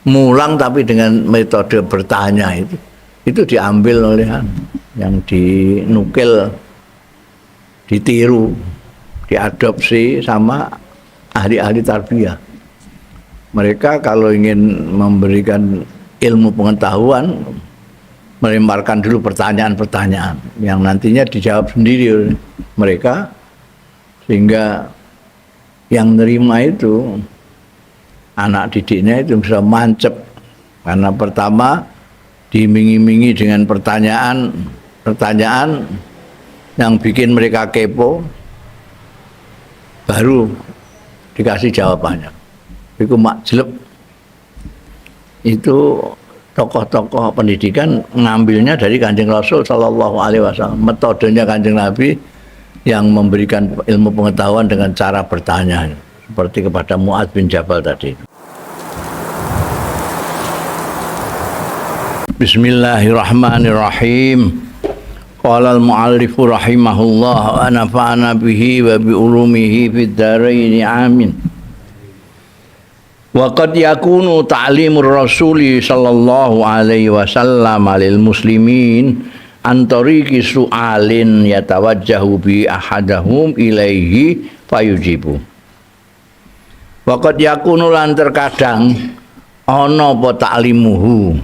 mulang tapi dengan metode bertanya itu diambil oleh yang dinukil, ditiru, diadopsi sama ahli-ahli tarbiyah. Mereka kalau ingin memberikan ilmu pengetahuan, melemparkan dulu pertanyaan-pertanyaan yang nantinya dijawab sendiri oleh mereka, sehingga yang nerima itu anak didiknya itu bisa mancep, karena pertama diiming-imingi dengan pertanyaan yang bikin mereka kepo, baru dikasih jawabannya. Itu makjleb. Itu tokoh-tokoh pendidikan ngambilnya dari Kanjeng Rasul Sallallahu Alaihi Wasallam. Metodenya Kanjeng Nabi yang memberikan ilmu pengetahuan dengan cara bertanya, seperti kepada Mu'adz bin Jabal tadi. Bismillahirrahmanirrahim. Qala al-mu'allifu rahimahullah wa nafa'ana bihi wa bi ulumihi fid dharain amin. Wa qad yakunu ta'limur rasuli sallallahu alaihi wasallam lil muslimin an tariqi su'alin yatawajjahu bi ahadahum ilaihi fayujibu. Wa qad yakunu lan terkadang ana apa ta'limuhu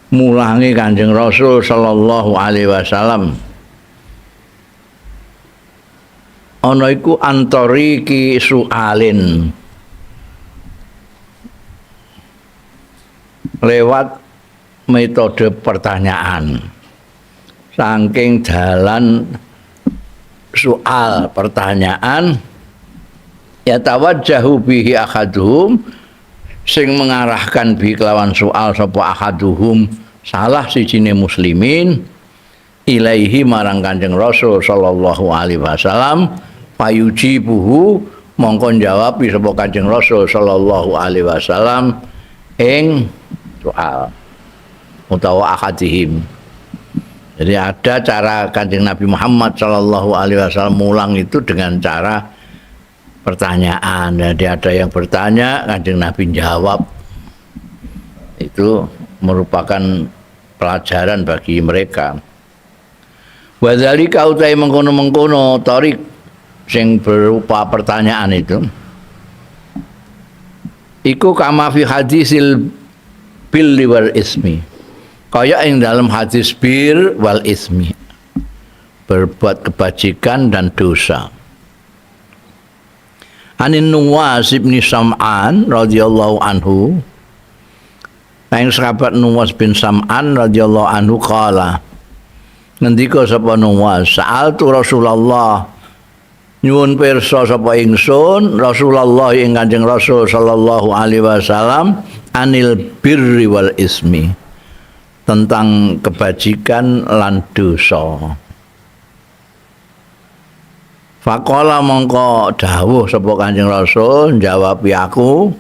mulangi Kanjeng Rasul sallallahu alaihi wasallam ana iku an tariqi su'alin, lewat metode pertanyaan, saking dalan soal pertanyaan, ya tawajjahu bihi ahaduhum, sing mengarahkan bi kelawan soal sapa ahaduhum salah sijine muslimin ilaihi marang Kanjeng Rasul sallallahu alaihi wasallam, fayujibuhu mongko jawab sapa Kanjeng Rasul sallallahu alaihi wasallam ing soal utawa ahadihim. Jadi ada cara Kanjeng Nabi Muhammad sallallahu alaihi wasallam mulang itu dengan cara pertanyaan. Jadi ada yang bertanya, Kanjeng Nabi jawab. Itu merupakan pelajaran bagi mereka. Wa dzalika utai mengkono-mengkono tarik sing berupa pertanyaan itu iku kama fi hadisil bil wal ismi, kaya ing dalam hadis bir wal ismi, berbuat kebajikan dan dosa. Anin Nuwas bin Sam'an radhiyallahu anhu, ing sahabat Nuwas bin Sam'an radhiyallahu anhu qala, ngendika sapa Nuwas, sa'altu Rasulullah, nyuwun pirsa sapa ingsun Rasulullah ing Kanjeng Rasul sallallahu alaihi wasallam anil birri wal ismi, tentang kebajikan lan dosa. Faqala mongko dawuh sapa Kanjeng Rasul, jawab aku,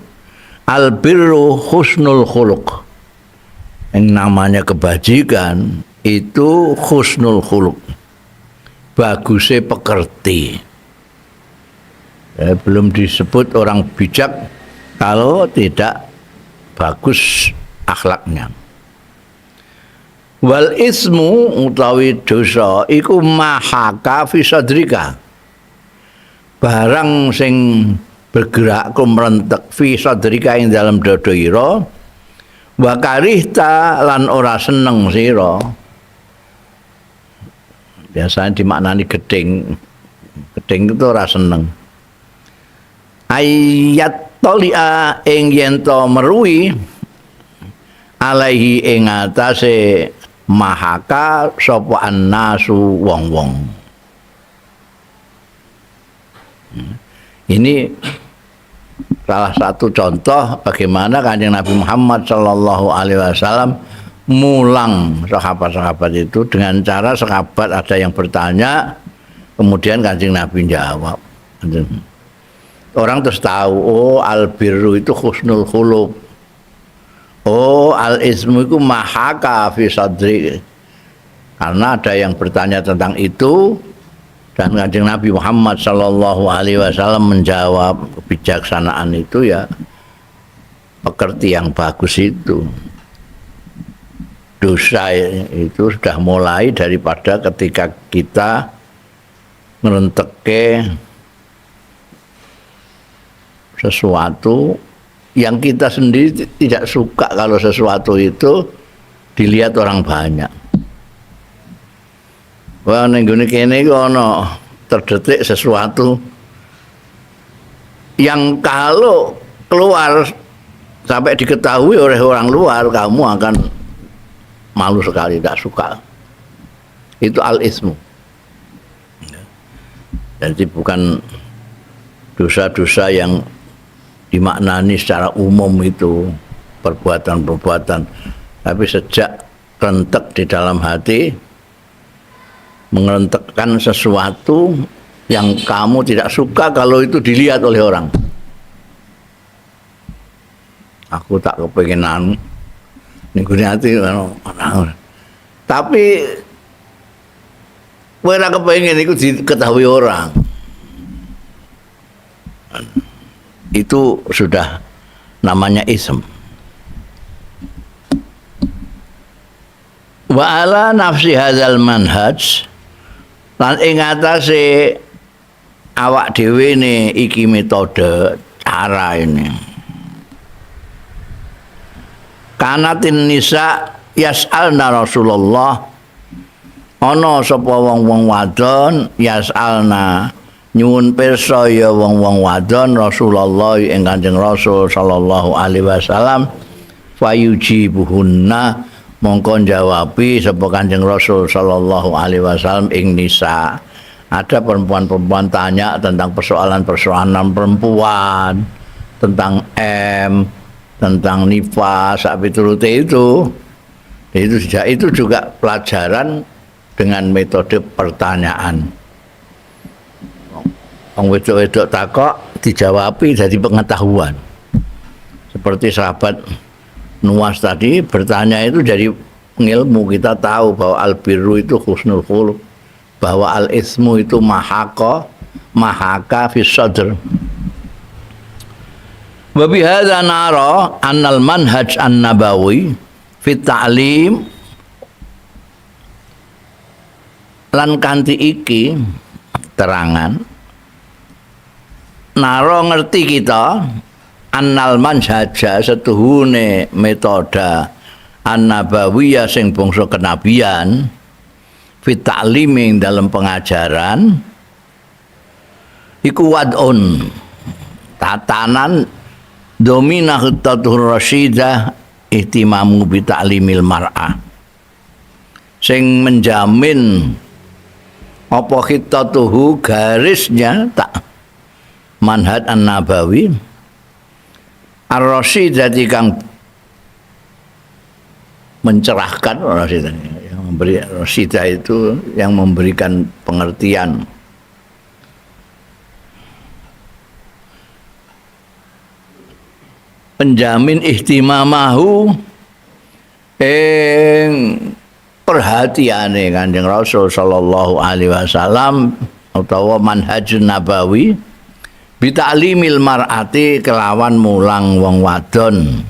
al birru husnul khuluq. Yang namanya kebajikan itu husnul khuluq, bagusnya pekerti. Belum disebut orang bijak kalau tidak bagus akhlaknya. Wal ismu utawi dosa iku mahaka fi sadrika, barang sing bergerak kumrentek fi sadrika ing dalam dada ira, wa karihta lan ora seneng sira. Biasanya dimaknani gedeng. Gedeng itu ora seneng. Ayat tolia ing yen to meruwi alaihi ing atase mahaka sapa annasu wong-wong. Ini salah satu contoh bagaimana Kanjeng Nabi Muhammad sallallahu alaihi wasallam mulang sahabat-sahabat itu dengan cara sahabat ada yang bertanya, kemudian Kanjeng Nabi jawab. Orang terus tahu, oh al-birru itu husnul khuluq. Oh al-ismu itu mahaka fi sadri. Karena ada yang bertanya tentang itu dan Kanjeng Nabi Muhammad sallallahu alaihi wasallam menjawab kebijaksanaan itu, ya pekerti yang bagus itu. Dosa itu sudah mulai daripada ketika kita ngerenteke sesuatu yang kita sendiri tidak suka kalau sesuatu itu dilihat orang banyak. Wah, ning gone kene iki ana terdetik sesuatu yang kalau keluar sampai diketahui oleh orang luar, kamu akan malu sekali, tidak suka. Itu al-ismu. Jadi bukan dosa-dosa yang dimaknani secara umum itu perbuatan-perbuatan, tapi sejak rentek di dalam hati mengerentekkan sesuatu yang kamu tidak suka kalau itu dilihat oleh orang. Aku tak kepengenan niku hati, tapi ora kepengen itu diketahui orang. Itu sudah namanya ism. Wa ala nafsi hadzal manhaj, lan ing atase awak dhewe ne iki metode cara ini. Kanatin nisa yas'alna Rasulullah, ana sapa wong-wong wadon yas'alna nyuwun pirsa ya wong-wong wadon Rasulullah ing Kanjeng Rasul sallallahu alaihi wasallam, fayujibuhunna mongko jawabi sapa Kanjeng Rasul sallallahu alaihi wasallam ing nisa. Ada perempuan-perempuan tanya tentang persoalan-persoalan perempuan, tentang tentang nifas, sak piturute itu juga pelajaran dengan metode pertanyaan. Wong wedok-wedok takok dijawabi dari pengetahuan. Seperti sahabat Nuwas tadi bertanya itu dari ilmu, kita tahu bahwa al-birru itu husnul khuluq, bahwa al-ismu itu mahaka fis sadr. Wa bi hadza nara annal manhaj an-nabawi fi ta'lim, lan kanthi iki terangan naro ngerti kita annal manhaja setuhune metoda an-nabawiyah sing bangsa kenabian fit ta'lim dalam pengajaran iku wad'un tatanan domina khutatur rasyidah ihtimamu bi ta'limil mar'ah, sing menjamin apa khitatuhu garisnya tak manhaj an-nabawi ar-rasyidah kang mencerahkan, yang memberi rasyidah itu yang memberikan pengertian, penjamin ihtimamahu ing perhatiane Kanjeng Rasul sallallahu alaihi wasallam utawa manhajun nabawi bita'limil mar'ati kelawan mulang wong wadon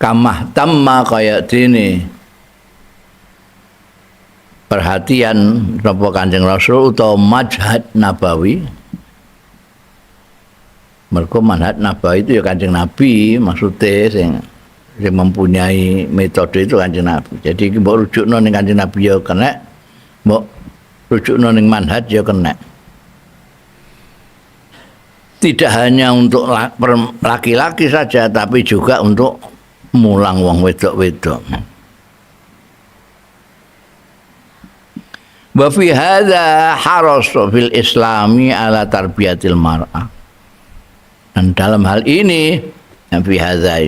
kamah tamma kaya dene perhatian sapa Kanjeng Rasul utawa manhaj nabawi. Mergo manhaj nabawi itu ya Kanjeng Nabi, maksudnya sing mempunyai metode itu Kanjeng Nabi. Jadi mbok rujukno ning Kanjeng Nabi ya kena, mbok rujukno ning manhaj ya kena. Tidak hanya untuk laki-laki saja, tapi juga untuk mulang wong wedok-wedok. Wa fi hadza harasu fil islami ala tarbiyatil mar'ah. Dan dalam hal ini fi hadza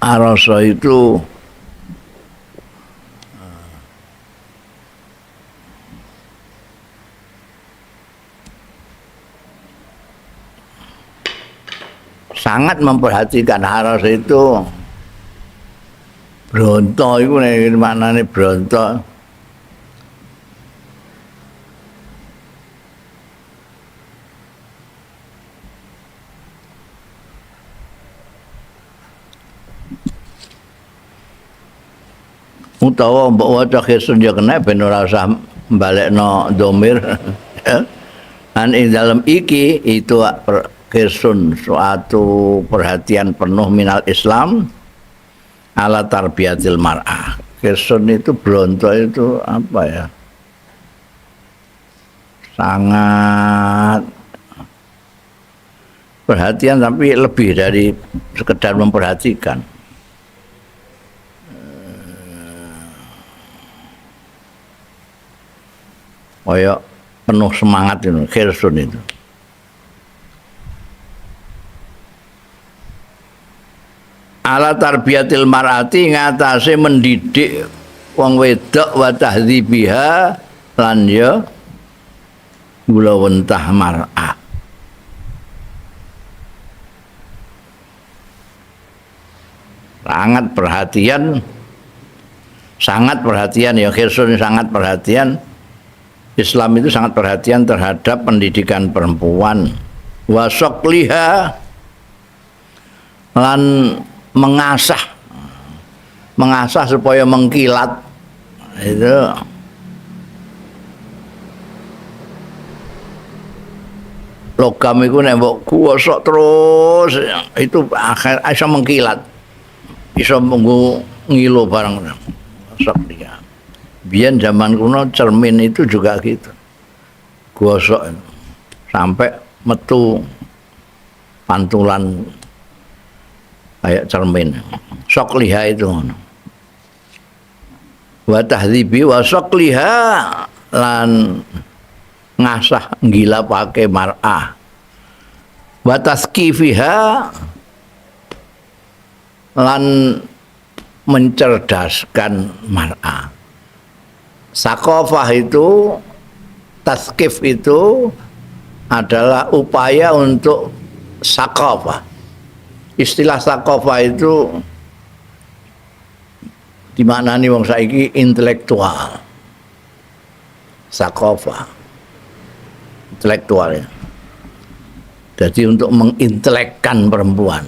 arasa itu sangat memperhatikan. Haras itu bronto itu maknanya bronto utawa mbok waca khirsun ya kena ben ora usah balekno domir. An ing dalam iki itu khirsun suatu perhatian penuh minal Islam ala tarbiyatil mar'ah. Khirsun itu bronto itu apa ya? Sangat perhatian tapi lebih dari sekedar memperhatikan. Kayak penuh semangat itu, khirsun itu. Ala tarbiyatil mar'ati ngatasi mendidik wong wedok wa tahdzibiha lan ya gulawentah mar'ah. Sangat perhatian ya khirsun sangat perhatian. Islam itu sangat perhatian terhadap pendidikan perempuan. Wa syaqliha lan mengasah supaya mengkilat itu logam itu nek mbok gosok terus itu akhir iso mengkilat iso menggo ngilu barang gosok dia. Biyen zaman kuno cermin itu juga gitu. Gosok sampai metu pantulan kayak cermin. Sok liha itu. Wa tahdzibi wa sok liha lan ngasah gila pakai mar'ah. Wa taskifiha lan mencerdaskan mar'ah. Sakofah itu, taskif itu adalah upaya untuk sakofah. Istilah sakofah itu dimaknani wong saiki intelektual. Sakofah, intelektual ya. Jadi untuk mengintelekkan perempuan,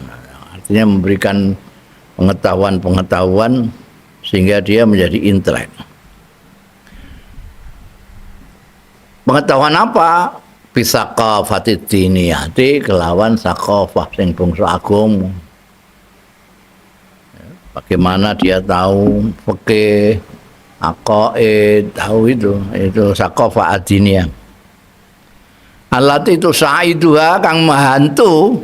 artinya memberikan pengetahuan-pengetahuan sehingga dia menjadi intelek. Pengetahuan apa? Bisaqafatid diniyati kelawan sakofah sing bangsa agama. Bagaimana dia tahu fikih, aqaid, tahu itu sakofah ad-diniyah. Allati itu sa'iduha kang mahantu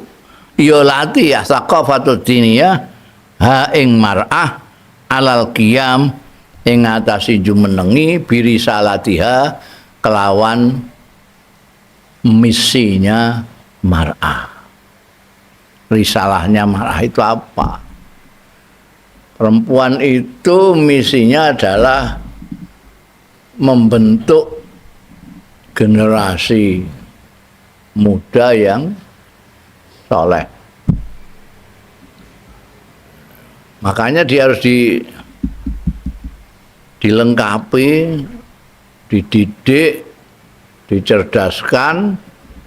ya lati ya saqafatud diniyah ha ing mar'ah alal qiyam ing ngatasi jumenengi birisalatiha kelawan misinya mar'ah. Risalahnya mar'ah itu apa? Perempuan itu misinya adalah membentuk generasi muda yang soleh. Makanya dia harus dilengkapi, dididik, dicerdaskan,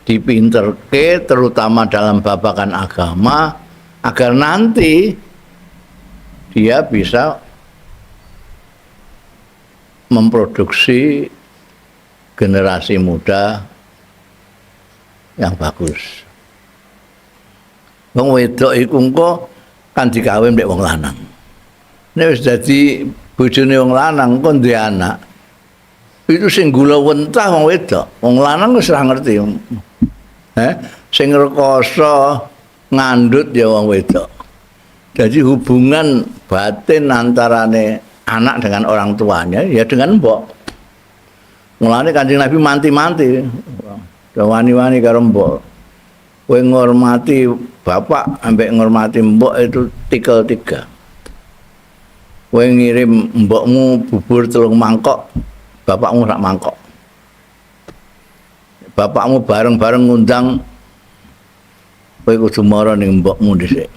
dipinterke terutama dalam babakan agama agar nanti dia bisa memproduksi generasi muda yang bagus. Wong wedok iku engko kan dikawin mbek wong lanang. Nek wis dadi bojone wong lanang kon duwe anak. Itu sing gula wentah wong wedok. Wong lanang wis ora ngerti. Sing rekoso ngandut ya wong wedok. Jadi hubungan batin antarane anak dengan orang tuanya ya dengan mbok. Mulane Kanjeng Nabi manti-manti. Wani-wani karo mbok. Kowe ngormati bapak ambek ngormati mbok itu tikel 3. Kowe ngirim mbokmu bubur 3 mangkok, bapakmu sak mangkok. Bapakmu bareng-bareng ngundang kowe kudu mara ning mbokmu dhisik.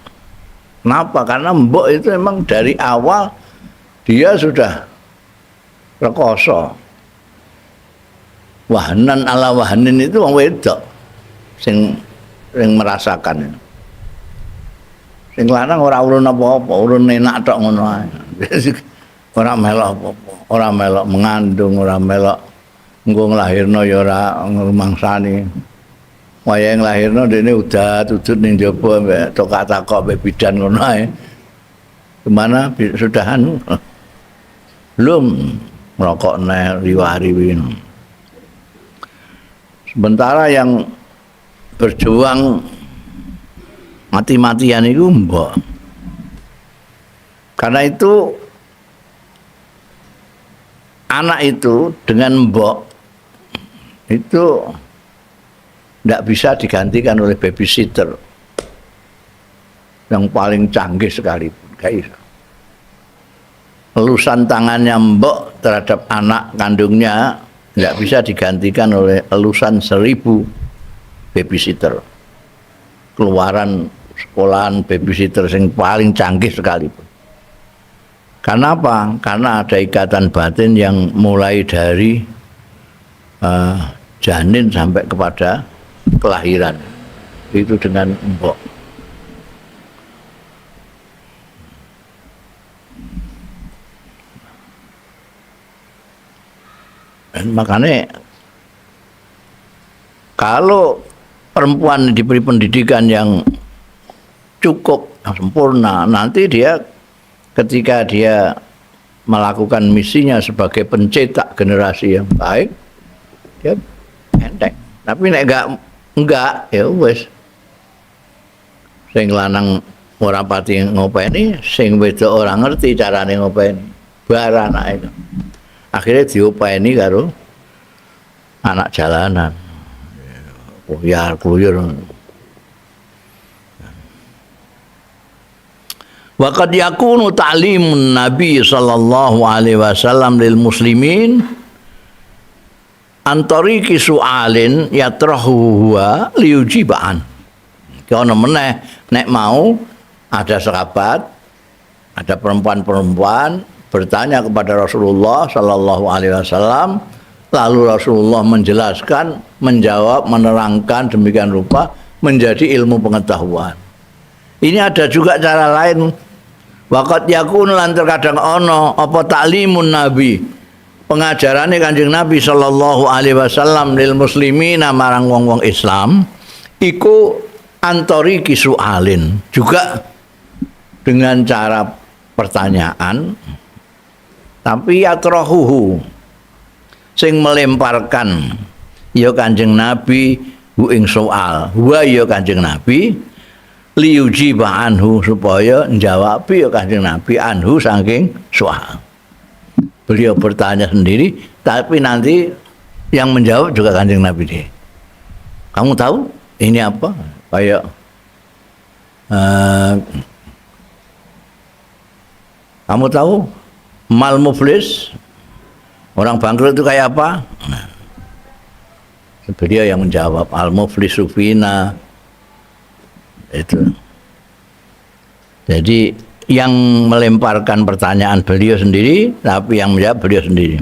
Kenapa? Karena mbok itu memang dari awal dia sudah rekoso. Wahnan ala wahnin itu wong wedok sing merasakan. Sing lanang ora urun apa-apa, urun enak tok ngono ae. ora melok apa-apa, ora melok mengandung, ora melok engko nglahirno ya ora ngrumangsani. Wayahe nglahirno dene udat-udut ning jaba mbek takok mbek bidan ngono ae. Gimana sudah anu? Belum merokok neh riwa-riwi. Sementara yang berjuang mati-matian itu mbok. Karena itu anak itu dengan mbok itu tidak bisa digantikan oleh babysitter yang paling canggih sekalipun. Kayak elusan tangannya mbok terhadap anak kandungnya tidak bisa digantikan oleh elusan 1000 babysitter. Keluaran sekolahan babysitter yang paling canggih sekalipun. Karena apa? Karena ada ikatan batin yang mulai dari janin sampai kepada kelahiran. Itu dengan mbok. Dan makanya kalau perempuan diberi pendidikan yang cukup, sempurna, nanti dia ketika dia melakukan misinya sebagai pencetak generasi yang baik, dia enteng. Tapi nek enggak ya wis. Sing lanang ora pati ngopeni, sing wedok ora ngerti carane ngopeni. Bar anake. Akhirnya diopeni karo anak jalanan. Kuyar-kuyur. Wa qad yakunu ta'limun Nabi sallallahu alaihi wasallam lil muslimin antariqi su'alin yatrahu huwa liujibaan. Kono meneh nek mau ada sahabat, ada perempuan-perempuan bertanya kepada Rasulullah sallallahu alaihi wasallam, lalu Rasulullah menjelaskan, menjawab, menerangkan demikian rupa menjadi ilmu pengetahuan. Ini ada juga cara lain. Waqat yakun lan terkadang ono apa taklimun Nabi, pengajarane Kanjeng Nabi sallallahu alaihi wasallam lil muslimina marang wong-wong Islam iku antori kisualin, juga dengan cara pertanyaan, tapi yatrahuhu sing melemparkan ya Kanjeng Nabi hu ing soal, wa ya Kanjeng Nabi liujiba anhu supaya menjawab ya Kanjeng Nabi anhu saking soal. Beliau bertanya sendiri, tapi nanti yang menjawab juga Kanjeng Nabi dia. Kamu tahu ini apa? Kayak kamu tahu mal muflis, orang bangkrut itu kayak apa? Nah, beliau yang menjawab al muflisu fina itu. Jadi yang melemparkan pertanyaan beliau sendiri, tapi yang menjawab beliau sendiri.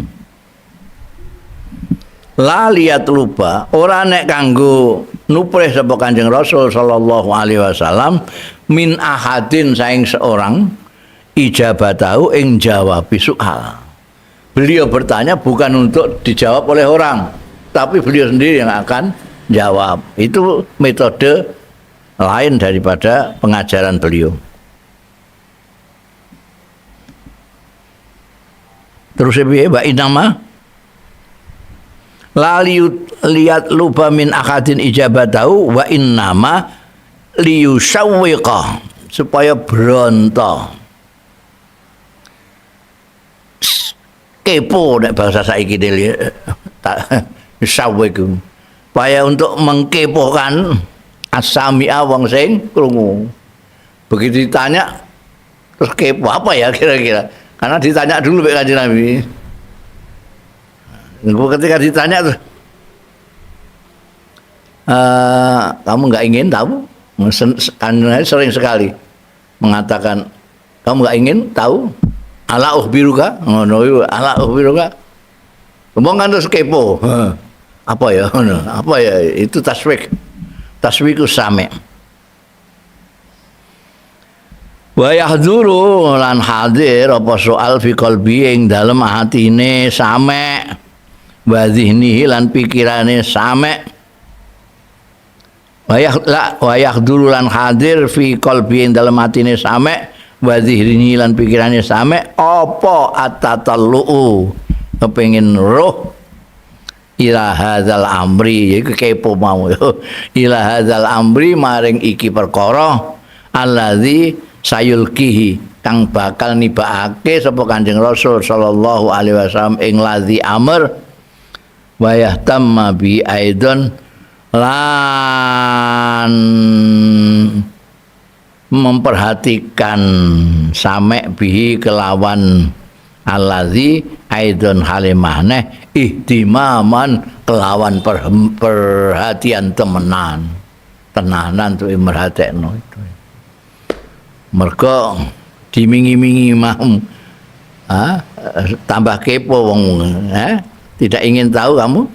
La liat lupa ora nek kanggo nuprih sapa Kanjeng Rasul sallallahu alaihi wasallam min ahadin saing seorang ijabatahu ing jawab soal. Beliau bertanya bukan untuk dijawab oleh orang, tapi beliau sendiri yang akan jawab. Itu metode lain daripada pengajaran beliau. Terus piye Mbak Inama? La liat luba min akadin ijabatahu wa innama liyusawwiqa, supaya beronto. Kepo nek bahasa saiki dhewe. Sawwiq. Supaya untuk mengkepokan asami'a wong sing krungu. Begitu ditanya terus kepo apa ya kira-kira? Karena ditanya dulu Pak Kanjeng Nabi. Ketika ditanya tuh, kamu nggak ingin tahu? Kanjeng Nabi sering sekali mengatakan, kamu nggak ingin tahu? Ala ukhbiruka, ngono ala ukhbiruka. Ngomong kan terus kepo. Apa ya? Apa ya? Itu taswik. Taswikus sami'. Wa yahduru lan hadir apa soal fi qalbi ing dalem atine same wa zihnihi lan pikirane same wa yahduru lan hadir fi qalbi ing dalem atine same wa zihnihi lan pikirane same apa atatallu kepengin roh ila hadzal amri yaiku kepo mau ila hadzal amri maring iki perkara allazi sayulkihi kang bakal nibakake sapa Kanjeng Rasul sallallahu alaihi wasallam ing ladzi amr wa yahtamma bi aidon lan memperhatikan same bihi kelawan alladzi aidon halimahne ihtimaman kelawan perhatian tenanan tuh merhatekno itu mergo dimingi-mingi mau tambah kepo wong tidak ingin tahu kamu.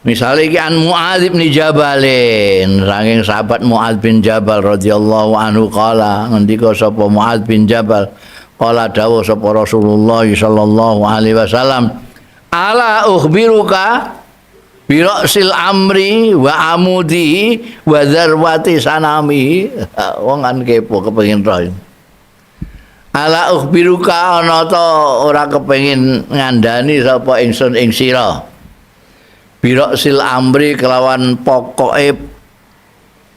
Misalnya iki an Muadz bin Jabalin saking sahabat Muadz bin Jabal radhiyallahu anhu qala ngendika sapa Muadz bin Jabal qala dawuh sapa Rasulullah sallallahu alaihi wasallam ala ukhbiruka biroksil amri wa amudi wa zarwati sanami. Wong kan kepo kepengin roh. Ala ukhbiruka ana ta ora kepengin ngandani sapa ingsun ing sira. Biroksil amri kelawan pokoke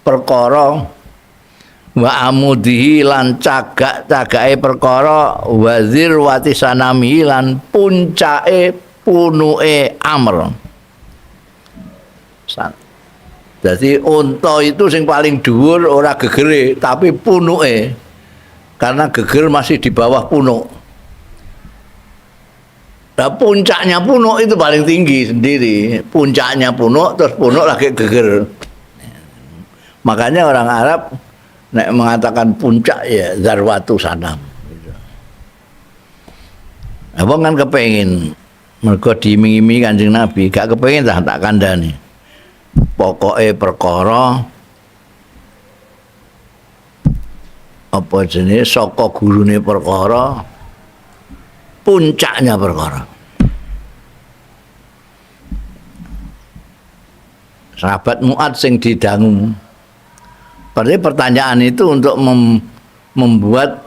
perkara wa amudi lan cagake perkara wa zirwati sanami lan puncake punuke amr. Jadi unta itu sing paling dhuwur ora gegere tapi punuke, karena geger masih di bawah punuk. Nah, puncaknya punuk itu paling tinggi sendiri, puncaknya punuk terus punuk lagi geger. Makanya orang Arab nek mengatakan puncak ya zarwatu sanam. Abang kan kepengin mergo diiming-imingi Kanjeng Nabi, gak kepengin tak kandhani. Pokoke perkara apa jenenge saka gurune perkara puncaknya perkara. Sahabat Muadz sing didangu. Berarti pertanyaan itu untuk membuat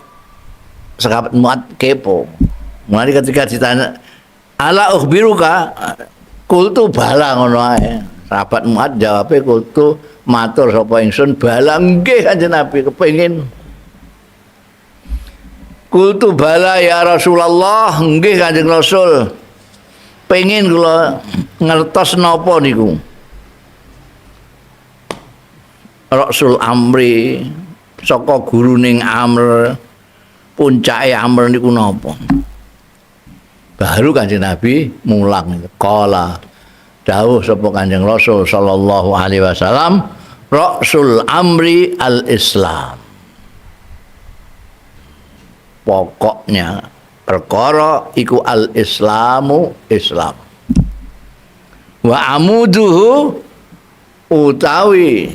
sahabat Muadz kepo. Mulai ketika ditanya ala ukhbiruka kultu bala ngono ae. Sahabat Muadz jawabe kultu matur sapa ingsun bala nggih Kanjeng Nabi kepengin. Kultu bala ya Rasulullah nggih Kanjeng Rasul. Pengin kula ngertos napa niku. Rasul Amri saka guruning Amr puncake Amr niku napa? Baru Kanjeng Nabi mulang qala dawuh sapa Kanjeng Rasul sallallahu alaihi wasallam Rasul Amri al-Islam. Pokoknya perkara iku al-Islamu Islam. Wa amuduhu utawi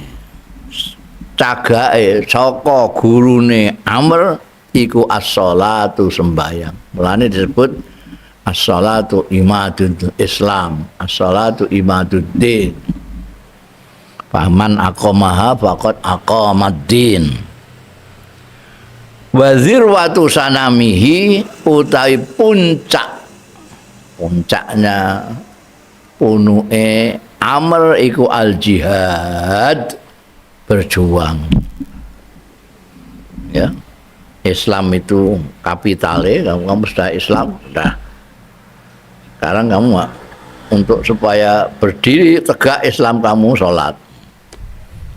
cagake saka gurune Amr iku as-shalatu sembahyang. Mulane disebut as-shalatu imadul Islam, as-shalatu imaduddin. Faman aqamaha faqad aqamaddin. Wa zirwatu sanamihi utawi puncaknya punuke Amr iku al-jihad, berjuang. Ya. Islam itu kapitale, kamu sudah Islam, sudah. Sekarang kamu untuk supaya berdiri tegak Islam kamu sholat.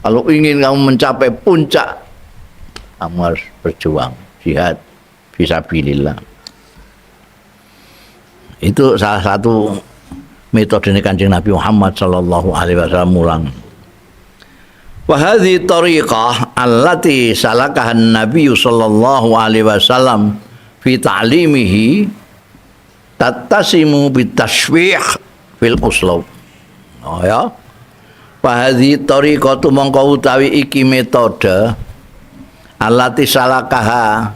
Kalau ingin kamu mencapai puncak, kamu harus berjuang, jihad fisabilillah. Itu salah satu metode Kanjeng Nabi Muhammad sallallahu alaihi wasallam mulang. Wa hadhihi tariqah allati salakaha an-nabiy sallallahu alaihi wasallam fi ta'limihi tattasimu bitashwih fil uslub. Oh ya. Wa hadhihi tariqatu mongko utawi iki metode allati salakaha.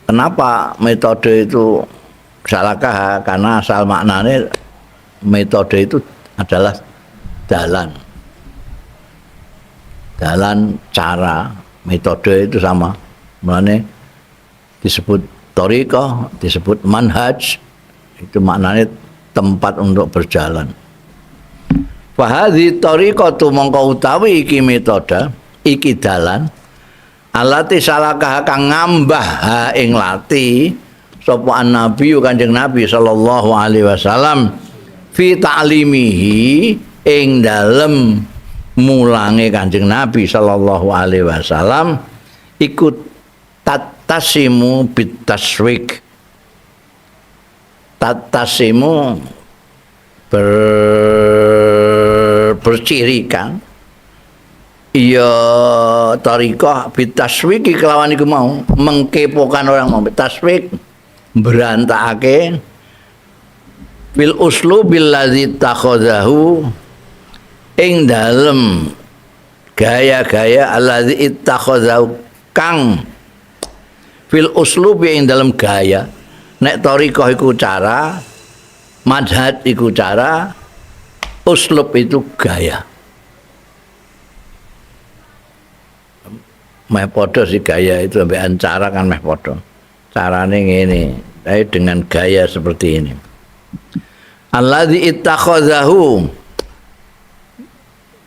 Kenapa metode itu salakaha? Karena asal maknanya metode itu adalah jalan, cara, metode itu sama. Maknanya disebut thariqah, disebut manhaj, itu maknanya tempat untuk berjalan. Fa hadhi thariqatu mongko utawi iki metode, iki dalan alati salakah kang ngambah ha ing lati sapa nabi Kanjeng Nabi sallallahu alaihi wasallam fi ta'limihi ing dalem mulange Kanjeng Nabi sallallahu alaihi wasallam ikut tatasimu bitaswik. Tatasimu bercirikan iya thariqah bitaswik kelawan iku mau mengkepokan orang mau bitaswik berantakake bil uslubil ladzi takhadhahu ing dalem gaya-gaya alladzi ittakhadhahu kang fil uslubi ing dalem gaya. Nek thariqah iku cara, madhad iku cara, uslub itu gaya. Meh padha si gaya itu sampean cara kan meh padha. Carane ngene, tapi dengan gaya seperti ini. Alladzi ittakhadhahu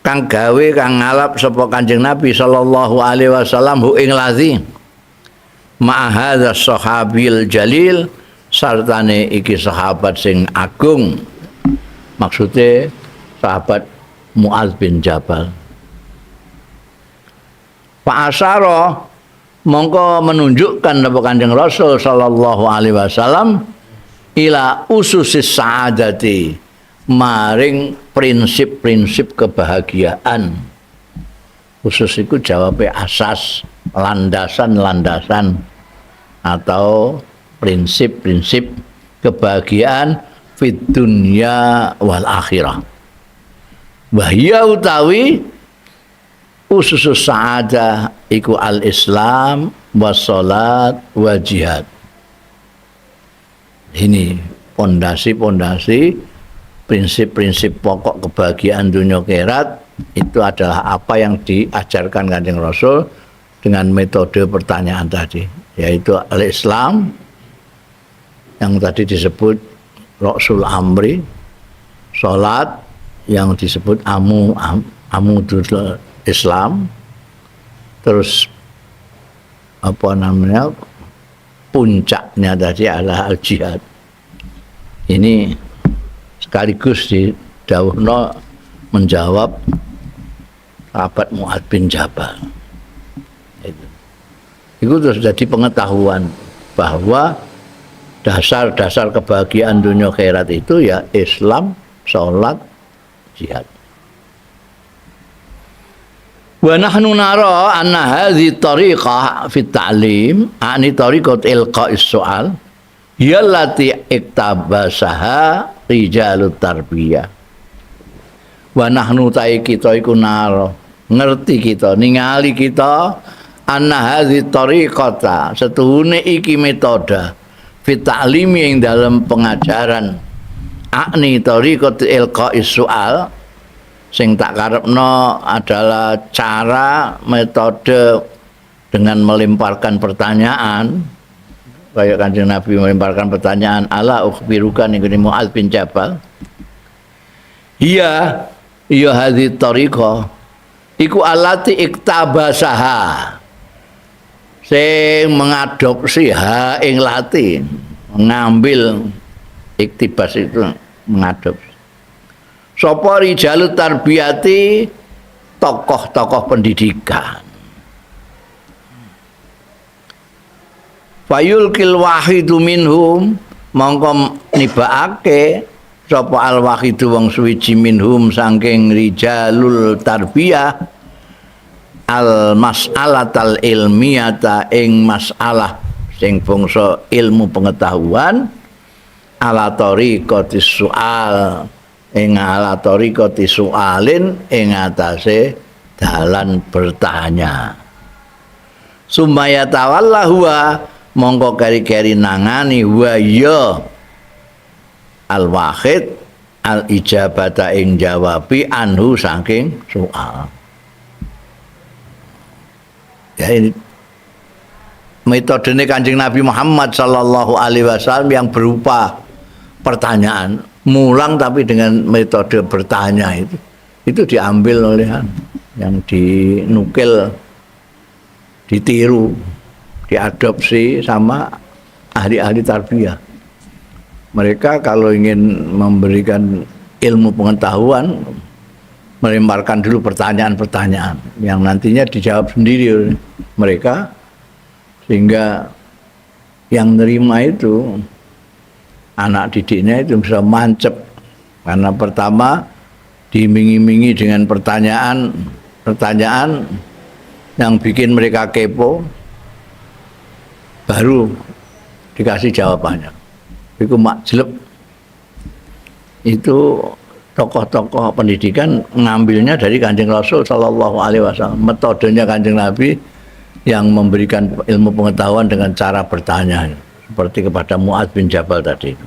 kang gawe kang ngalap sapa Kanjeng Nabi sallallahu alaihi wasallam hu ing ladzi ma hadza sahabil jalil sartane iki sahabat sing agung, maksudnya sahabat Mu'adz bin Jabal. Pak Asyara mongko menunjukkan kepada Kanjeng Rasul sallallahu alaihi wasallam ila ususis sa'adati maring prinsip-prinsip kebahagiaan. Usus itu jawabnya asas, landasan-landasan atau prinsip-prinsip kebahagiaan fid dunya wal akhirah. Wahya utawi usus sa'adah iku al-Islam wassalat wa jihad. Ini pondasi-pondasi prinsip-prinsip pokok kebahagiaan dunia akhirat itu adalah apa yang diajarkan Kanjeng Rasul dengan metode pertanyaan tadi, yaitu al-Islam yang tadi disebut Rasul Amri, salat yang disebut amudul Islam, terus apa namanya puncaknya tadi adalah al-jihad. Ini sekaligus di dawuhna menjawab sahabat Mu'adz bin Jabal. Itu terus jadi pengetahuan bahwa dasar-dasar kebahagiaan dunia akhirat itu ya Islam, salat, jihad. Wa nahnu nara anna hadhihi tariqah fi ta'lim, ani tariqat ilqa'is su'al, hiya allati iktabasaha rijalut tarbiyah. Wa nahnu ta'i kita iku nara, ngerti kita, ningali kita anna hadhihi tariqata, setuhune iki metode fi ta'limi ing dalam pengajaran, akni tariqat ilqa'is su'al, sing tak karepno adalah cara metode dengan melemparkan pertanyaan, kayak Kanjeng Nabi melemparkan pertanyaan, ala ukhbiruka ning Mu'adz bin Jabal. Iya hadhi tariqah iku alati iktabasaha, sing mengadopsi ha ing lati, mengambil iktibas itu mengadopsi. Sapa rijalut tarbiyati, tokoh-tokoh pendidikan. Fayulkil wahidu minhum, mongko nibaake sapa al wahidu wong suwiji minhum saking rijalul tarbiyah al mas'alatal ilmiyata ing masalah sing bangsa ilmu pengetahuan ala tariqatis su'al ing ala tariqati su'alin ing atase dalan bertanya. Sumaya tawalla huwa mongko keri-keri nangani wa ya al wahid al ijabata ing jawabi anhu saking soal. Ya ini metodenya Kanjeng Nabi Muhammad sallallahu alaihi wasallam yang berupa pertanyaan, mulang tapi dengan metode bertanya itu diambil oleh yang dinukil, ditiru, diadopsi sama ahli-ahli tarbiyah. Mereka kalau ingin memberikan ilmu pengetahuan, melemparkan dulu pertanyaan-pertanyaan yang nantinya dijawab sendiri oleh mereka, sehingga yang nerima itu anak didiknya itu bisa mancep, karena pertama diiming-imingi dengan pertanyaan yang bikin mereka kepo, baru dikasih jawabannya. Itu makjleb. Itu tokoh-tokoh pendidikan ngambilnya dari Kanjeng Rasul sallallahu alaihi wasallam. Metodenya Kanjeng Nabi yang memberikan ilmu pengetahuan dengan cara bertanya, seperti kepada Mu'adz bin Jabal tadi.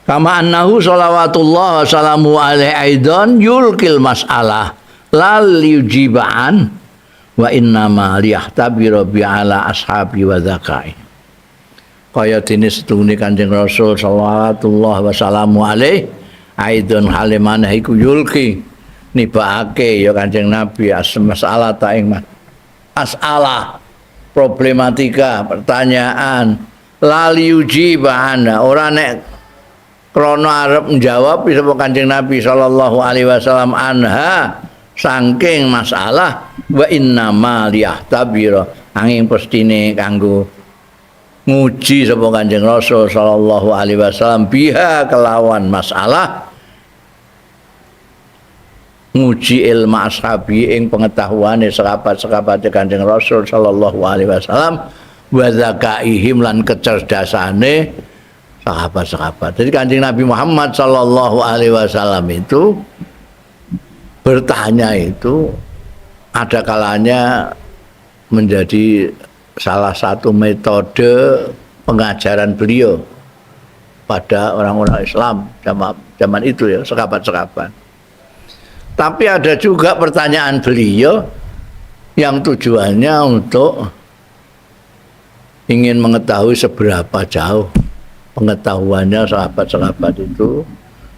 Kama annahu shalawatullah wa salamu alaihi aidan yulkil mas'alah lal yujibaan wa innama liyahtabira bi ala ashabi wa zakai. Kaya dene setune Kanjeng Rasul sallallahu wa salamu alaihi aidon halimane iku yulki nibake ya Kanjeng Nabi masalah ta ing masalah problematika pertanyaan lali ujibana ora nek krana arep njawab sapa Kanjeng Nabi sallallahu alaihi wasallam anha saking masalah wa innama liyahtabira angin pestine kanggo nguji sapa Kanjeng Rasul sallallahu alaihi wasallam biha kelawan masalah nguji ilmu ashabi ing pengetahuane sahabat-sahabat Kanjeng Rasul sallallahu alaihi wasallam wa zakaihim lan kecerdasane sahabat-sahabat. Jadi Kanjeng Nabi Muhammad sallallahu alaihi wasallam itu bertanya itu ada kalanya menjadi salah satu metode pengajaran beliau pada orang-orang Islam zaman itu ya, sahabat-sahabat. Tapi ada juga pertanyaan beliau yang tujuannya untuk ingin mengetahui seberapa jauh pengetahuannya sahabat-sahabat itu,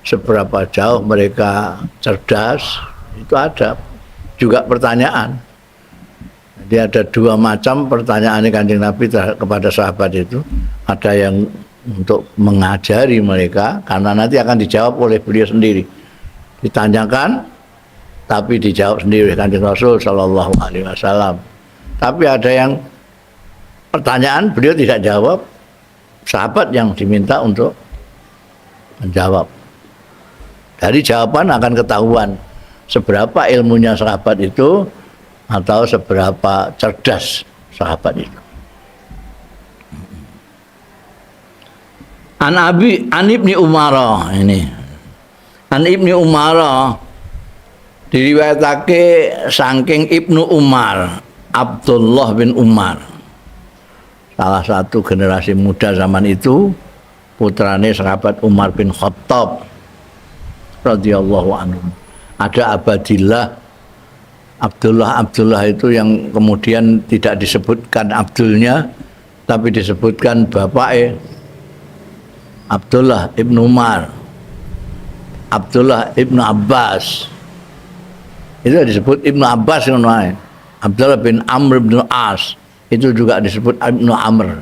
seberapa jauh mereka cerdas, itu ada juga pertanyaan. Jadi ada dua macam pertanyaan Kanjeng Nabi kepada sahabat itu. Ada yang untuk mengajari mereka, karena nanti akan dijawab oleh beliau sendiri. Ditanyakan, tapi dijawab sendiri oleh Kanjeng Rasul sallallahu alaihi wasallam. Tapi ada yang pertanyaan beliau tidak jawab, sahabat yang diminta untuk menjawab. Dari jawaban akan ketahuan seberapa ilmunya sahabat itu atau seberapa cerdas sahabat itu. An Ibni Umar ini. An Ibni Umar diriwayatake saking Ibnu Umar, Abdullah bin Umar. Salah satu generasi muda zaman itu, putrane sahabat Umar bin Khattab radhiyallahu anhu. Ada Abdullah itu yang kemudian tidak disebutkan Abdulnya, tapi disebutkan bapaknya Abdullah ibnu Umar, Abdullah ibnu Abbas. Itu disebut Ibnu Abbas, Abdullah bin Amr bin As itu juga disebut Ibnu Amr.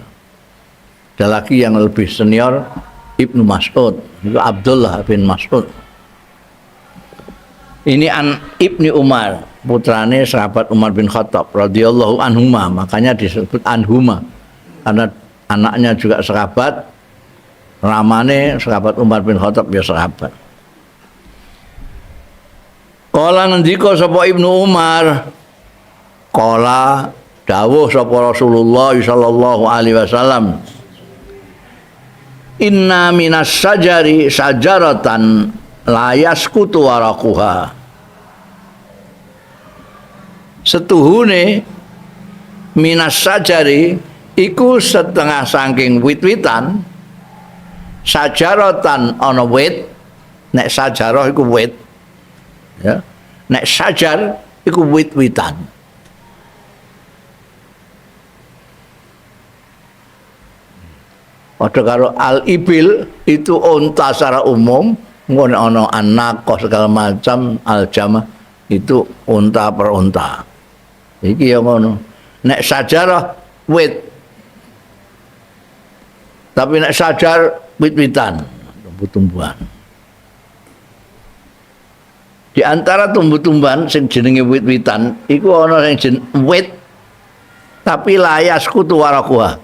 Ada lagi yang lebih senior, Ibnu Mas'ud, itu Abdullah bin Mas'ud. Ini Ibni Umar, putrane sahabat Umar bin Khattab radhiyallahu anhuma, makanya disebut anhuma karena anaknya juga sahabat, ramane sahabat Umar bin Khattab ya sahabat. Kala ngendika sapa Ibnu Umar, kala dawuh sapa Rasulullah sallallahu alaihi wasallam, inna minas sajari sajaratan la yaskutu waraquha setuhune minas sajari iku setengah saking wit-witan sajaratan ana wit nek sajarah iku wit ya nek sajar iku wit-witan padha karo al ibil itu unta secara umum ngono ana anak segala macam al jama itu unta per unta iki ya ngono nek sajarah wit tapi nek sajar wit-witan tumbuh-tumbuhan di antara tumbuh-tumbuhan sing jenenge wit-witan iku ana sing wit tapi layas kutu warakuha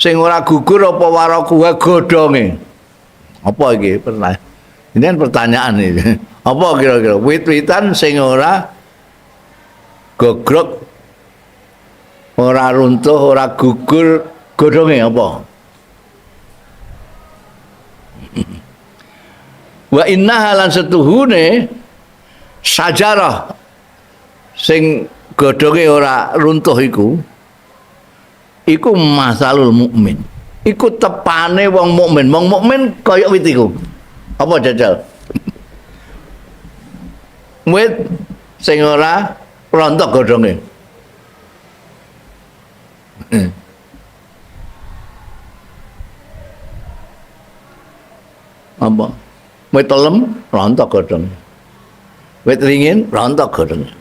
sing ora gugur apa warakuha godhonge apa iki pernah ini kan pertanyaan ini apa kira-kira wit-witan sing ora gogrok ora runtuh ora gugur godhonge apa wa inna halan setuhune sajarah sing godhonge ora runtuh iku masalul mukmin iku tepane wong mukmin kaya wit iku apa jajal wit sing ora rontok godhonge apa wit telem rontok godhonge wit ringin rontok godhonge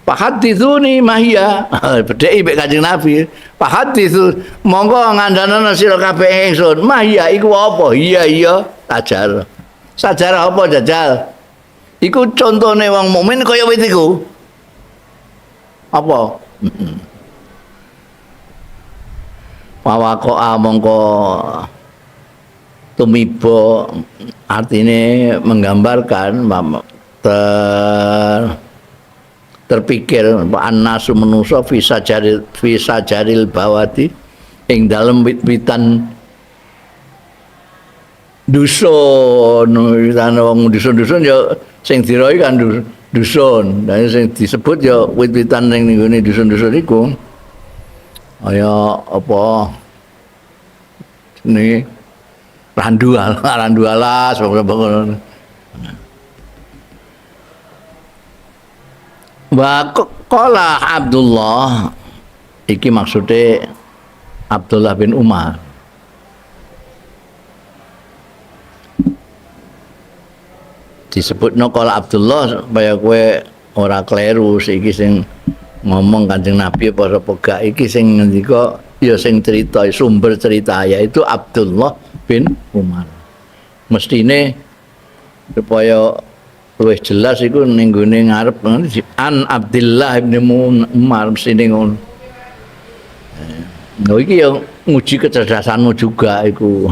Pahaditsuni mahia bedheki mek Kanjeng Nabi pahaditsu monggo ngandhana sira kabeh ingsun mahia iku apa iya sajarah apa jajal iku contone wong mukmin kaya wit iku apa pawakoa mongko tumiba artine menggambarkan terpikir annasu manusa bisa jaril bawati ing dalem wit-witan dusun wong dusun-dusun ya sing diroi kan dusun dan sing disebut ya wit-witan ning nggone dusun-dusun iku kaya apa ini randu alas pokoknya wa qala Abdullah iki maksudnya Abdullah bin Umar disebutno qala Abdullah supaya kowe ora kleru iki sing ngomong Kanjeng Nabi apa gak iki sing ngendika ya sing cerita sumber cerita yaitu Abdullah bin Umar mestine supaya luwih jelas iku ning gone ngarep an Abdullah bin Umar mestine ngono lho iki ya nguji kecerdasanmu juga iku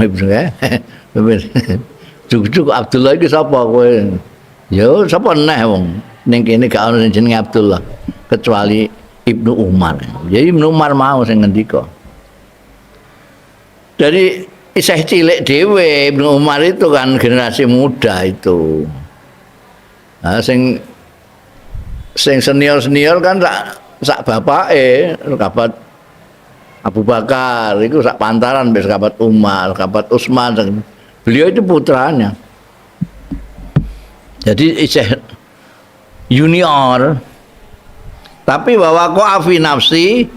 Juk Abdullah iki sapa kowe ya sapa neh wong ning kene gak ono sing jenenge Abdullah kecuali Ibnu Umar ya Ibnu Umar mau sing ngendika dari isih cilik dhewe Ibnu Umar itu kan generasi muda itu nah, sing senior kan sak bapake sahabat Abu Bakar itu sak pantaran mbek sahabat Umar, sahabat Utsman. Beliau itu putranya. Jadi isih junior. Tapi bahwa kok afi nafsi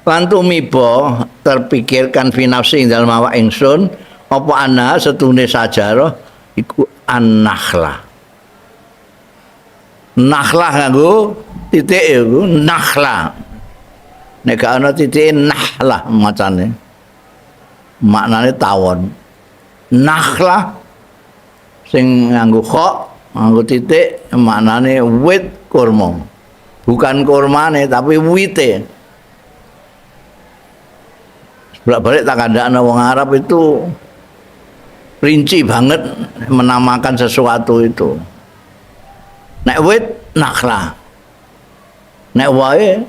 lan tumiba terpikirkan fi nafsi ing dalem awak ingsun apa ana setune sajarah iku an-nakhlah. Nakhlah nganggo titik iku nakhlah. Nek gak ana titik nahlah macane. Maknane tawon. Nakhlah sing nganggo kha, nganggo titik maknane wit kurma. Bukan kurmane tapi wite. Bolak-balik tak kandhane wong Arab itu rinci banget menamakan sesuatu itu. Nek wit nakhlah. Nek wae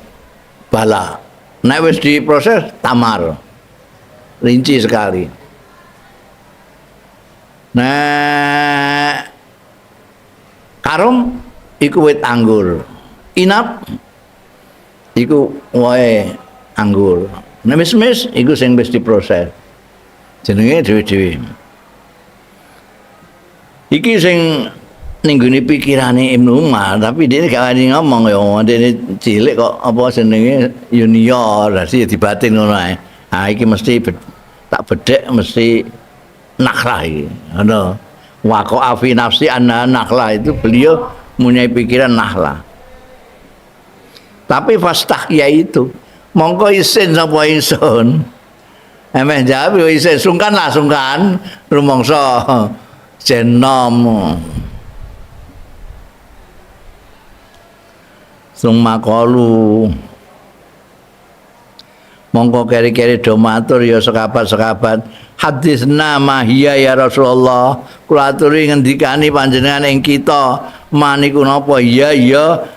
bala. Nek wis diproses tamar. Rinci sekali. Nah Karum iku wit anggur. Inap iku wae anggur. Nek mis iku sing wis diproses. Jenenge dhewe-dhewe. Iki sing ning gone pikirane Ibnu Umar, tapi dia gak wani ngomong ya, dia cilik kok apa jenenge junior, dadi dibatin ngono ae. Ah iki mesti tak bedhek mesti nakhlah iki. Ngono. Waqa fi nafsi anna nakhlah itu beliau punya pikiran nakhlah. Tapi fastahya itu mongko isin sapa ingsun. Emeh jawab yo isin sungkan lah sungkan rumangsa jenom. Summa qalu mongko keri-keri do matur ya sekabat-sekabat hadisna mahia ya Rasulullah kula aturi ngendikani panjenengan ing kita maniku napa ya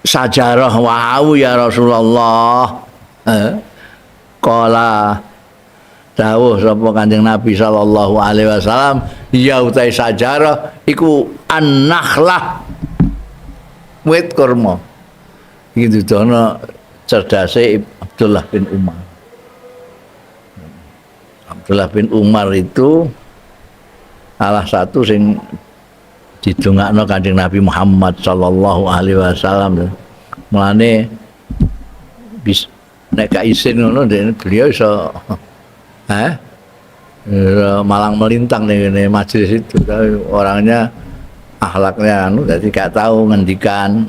sajarah wau ya Rasulullah kala dawuh sapa Kanjeng Nabi sallallahu alaihi wasallam ya utai sajarah iku an-nakhlah wit kurma gitu dono cerdasnya Abdullah bin Umar. Abdullah bin Umar itu salah satu sing didongakno Kanjeng Nabi Muhammad sallallahu alaihi wasallam. Mulane bis nek gak isin ngono beliau iso malang melintang nih majelis itu. Orangnya akhlaknya jadi gak tahu ngendikan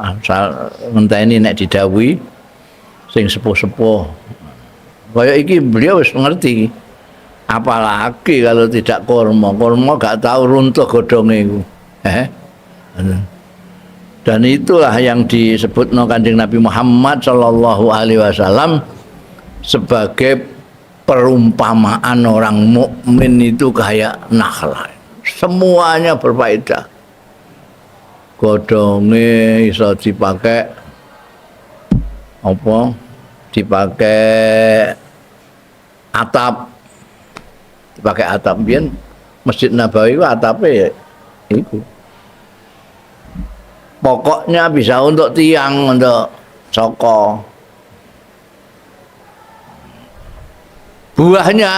asal ngenteni nek didhawuhi sing sepuh-sepuh kaya iki beliau wis ngerti apalagi kalau tidak kurma gak tahu runtuh godhonge iku dan itulah yang disebut Kanjeng Nabi Muhammad sallallahu alaihi wasallam sebagai perumpamaan orang mukmin itu kayak nakhlah. Semuanya berfaedah. Godhonge iso dipakai apa? Dipakai atap. Dipakai atap biyen Masjid Nabawi ku atape ya iku. Pokoknya bisa untuk tiang, untuk soko. Buahnya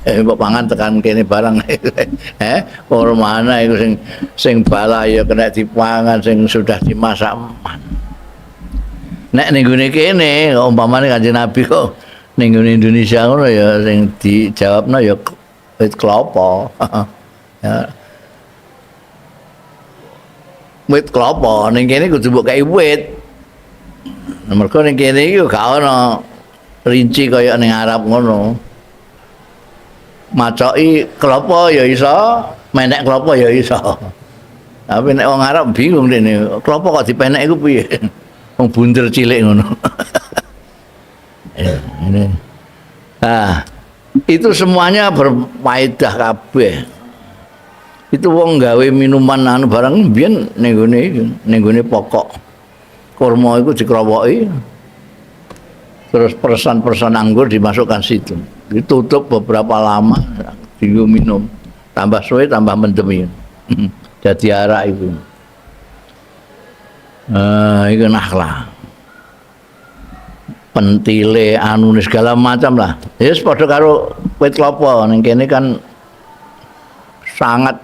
mbok pangan tekan kene barang mana iku sing bala ya kena dipangan sing sudah dimasak. Nek ning gone kene umpamane Kanjeng Nabi kok ning gone Indonesia ngono ya sing dijawabno ya wit klapa. Ya. Wit klapa ning kene kudu mbok kei wit. Mergo ning kene iki gak ana rinci kaya ning Arab ngono. Macoki kelapa ya iso, menek kelapa ya iso. Tapi nek wong Arab bingung dene, kelapa kok dipenek iku piye? Wong bunder cilik ngono. Ini. Nah, itu semuanya berfaedah kabeh. Itu wong gawe minuman anu barang biyen ning gone pokok. Kurma iku dikrowoki. Terus persan-persan anggur dimasukkan situ. Ditutup beberapa lama, tinggal minum. Tambah suwe, tambah mendemi. Jadi arak itu. Itu nakhlah. Pentile, anu segala macam lah. Ya padha karo wit klapa ning kene kan sangat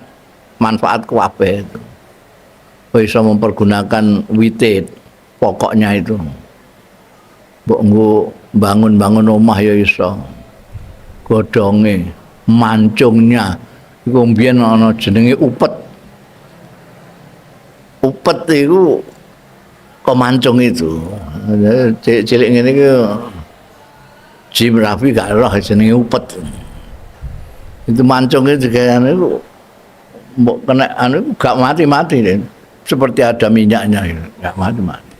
manfaat kabeh itu. Bisa mempergunakan wite pokoknya itu. Mbok nggo bangun-bangun omah ya iso. Godhonge, mancungnya iku mbiyen ana jenenge upet. Upet iku kemancung itu. Cilik ngene iki Jim Rafi gak roh jenenge upet. Itu mancungnya juga anu mbok kena anu gak mati-mati deh. Seperti ada minyaknya gitu. Gak mati-mati.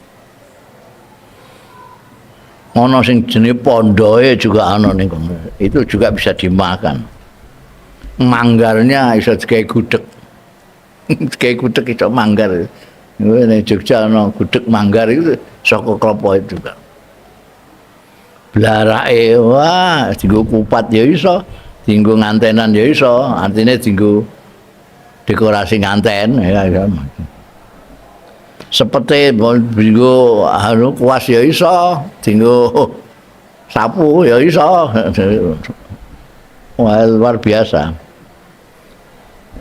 Ono sing jenenge pondoe juga ana ning kono. Itu juga bisa dimakan. Manggarnya iso digawe gudeg. Digawe gudeg iso manggar. Ning Jogja ana gudeg manggar itu saka klapa itu juga. Blarake wah dienggo kupat ya iso, dienggo ngantenan ya iso, artine dienggo dekorasi nganten ya. Seperti dinggo anu kuas ya iso, dinggo sapu ya iso. Wah, luar biasa.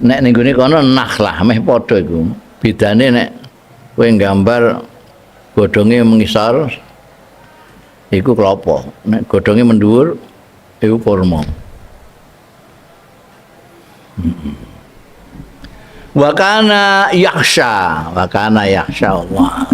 Nek ning gone kono nakhlah meh padha iku. Bedane nek kowe nggambar godhonge mengisor iku klapa. Nek godhonge mendhuwur iku kurma. Wa kana yakhsha Allah.